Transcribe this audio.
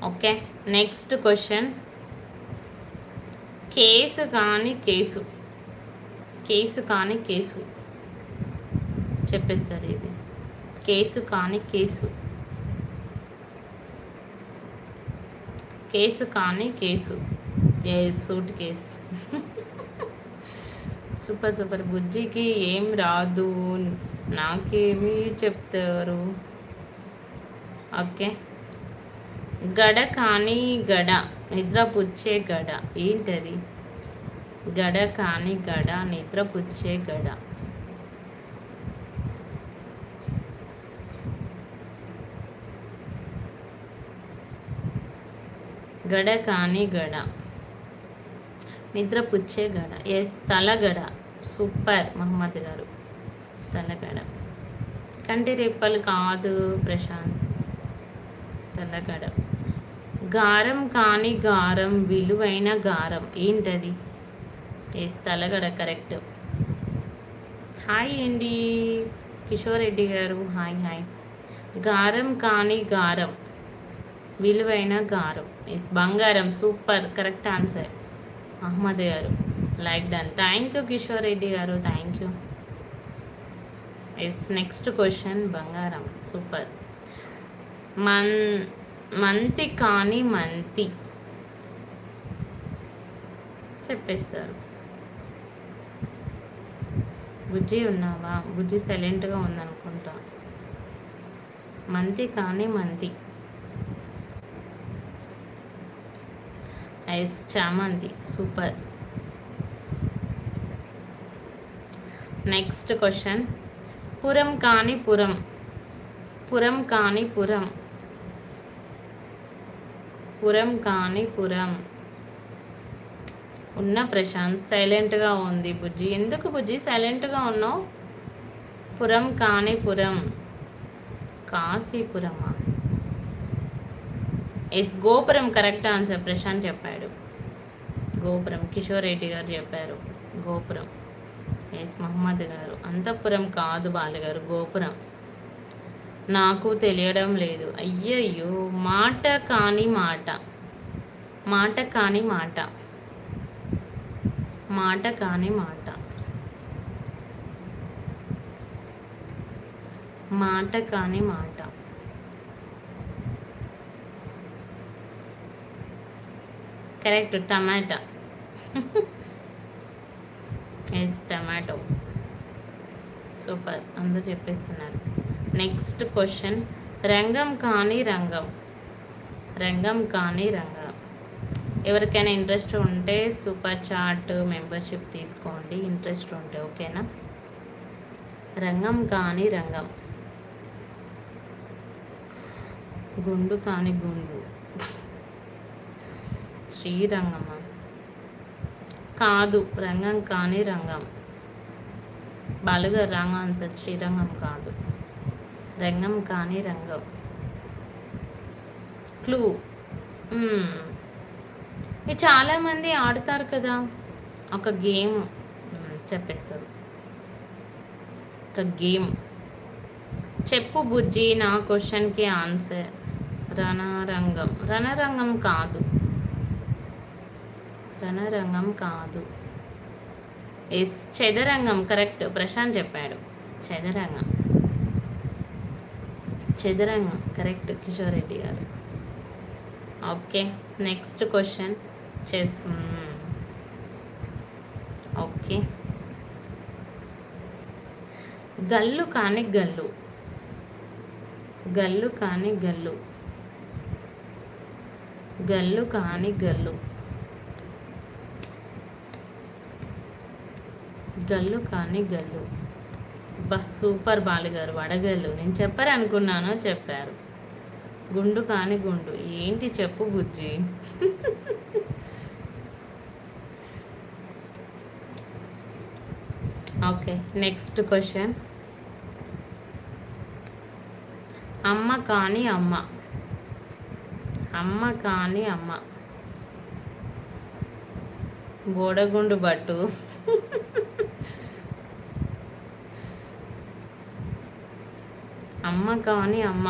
Okay, next question. Case కానీ case, case కానీ case చెప్పేస్తారు. ఇది కేసు కానీ కేసు, కేసు కానీ case. Suitcase. Super super. బుజ్జికి ఏం రాదు, నాకేమి చెప్తారు. ఓకే. గడ కానీ గడ, నిద్రపుచ్చే గడ. ఏంటది? గడ కానీ గడ, నిద్రపుచ్చే గడ. గడ కానీ గడ, నిద్రపుచ్చే గడ. ఎస్, తలగడ. సూపర్ మహమ్మద్ గారు, తలగడ. కంటి రెప్పలు కాదు ప్రశాంత్, తలగడ. గారం కానీ గారం, విలువైన గారం. ఏంటది? ఎస్, తలగడ కరెక్ట్. హాయ్ అండి కిషోర్ రెడ్డి గారు, హాయ్ హాయ్. గారం కానీ గారం, విలువైన గారం. ఎస్, బంగారం. సూపర్, కరెక్ట్ ఆన్సర్ అహ్మద్ గారు. Like done. Thank you Kishore Reddy గారు, thank you. Yes, next question. బంగారం. సూపర్. మంతి కానీ మంతి చెప్పేస్తారు. బుజ్జి ఉన్నావా? బుజ్జి సైలెంట్గా ఉందనుకుంటా. మంతి కానీ మంతి. ఎస్, చామంతి. సూపర్. Next question. పురం కానీ పురం, పురం కానీ పురం, పురం కానీ పురం. ఉన్న ప్రశాంత్ సైలెంట్గా ఉంది. బుజ్జి ఎందుకు బుజ్జి సైలెంట్గా ఉన్నావు? పురం కానీ పురం, కాశీపురమా? ఎస్, గోపురం కరెక్ట్ ఆన్సర్. ప్రశాంత్ చెప్పాడు గోపురం. కిషోర్ రెడ్డి గారు చెప్పారు గోపురం. ఎస్, మహమ్మద్ గారు. అంతఃపురం కాదు బాలగారు, గోపురం. నాకు తెలియడం లేదు. అయ్యయ్యో. మాట కాని మాట, మాట కాని మాట, మాట కాని మాట, మాట కాని మాట. కరెక్ట్, టమాటా. Yes, tomato. సూపర్, అందరూ చెప్పేస్తున్నారు. Next question. రంగం కానీ రంగం, రంగం కానీ రంగం. ఎవరికైనా ఇంట్రెస్ట్ ఉంటే సూపర్ చాట్ మెంబర్షిప్ తీసుకోండి, ఇంట్రెస్ట్ ఉంటే. ఓకేనా? రంగం కానీ రంగం. గుండు కానీ గుండు, శ్రీరంగమా? కాదు, రంగం కానీ రంగం. బాలుగారు రాంగ్ ఆన్సర్. శ్రీరంగం కాదు, రంగం కానీ రంగం. క్లూ. ఇది చాలామంది ఆడతారు కదా, ఒక గేమ్ చెప్పేస్తారు. ఒక గేమ్ చెప్పు బుజ్జి. నా క్వశ్చన్కి ఆన్సర్. రణరంగం. రణరంగం కాదు, రణరంగం కాదు. ఎస్, చదరంగం కరెక్ట్. ప్రశాంత్ చెప్పాడు చదరంగం, చదరంగం కరెక్ట్. కిషోర్ రెడ్డి గారు. Okay, next question. Chess. Okay. గల్లు కానీ గల్లు, గల్లు కానీ గల్లు, గల్లు కానీ గల్లు, గల్లు కానీ గల్లు. బస్ సూపర్ బాలుగారు. వడగల్లు. నేను చెప్పారు అనుకున్నాను, చెప్పారు. గుండు కానీ గుండు. ఏంటి చెప్పు బుజ్జి. Okay, next question. అమ్మ కానీ అమ్మ, అమ్మ కానీ అమ్మ. బోడగుండు బట్టు. అమ్మ కానీ అమ్మ.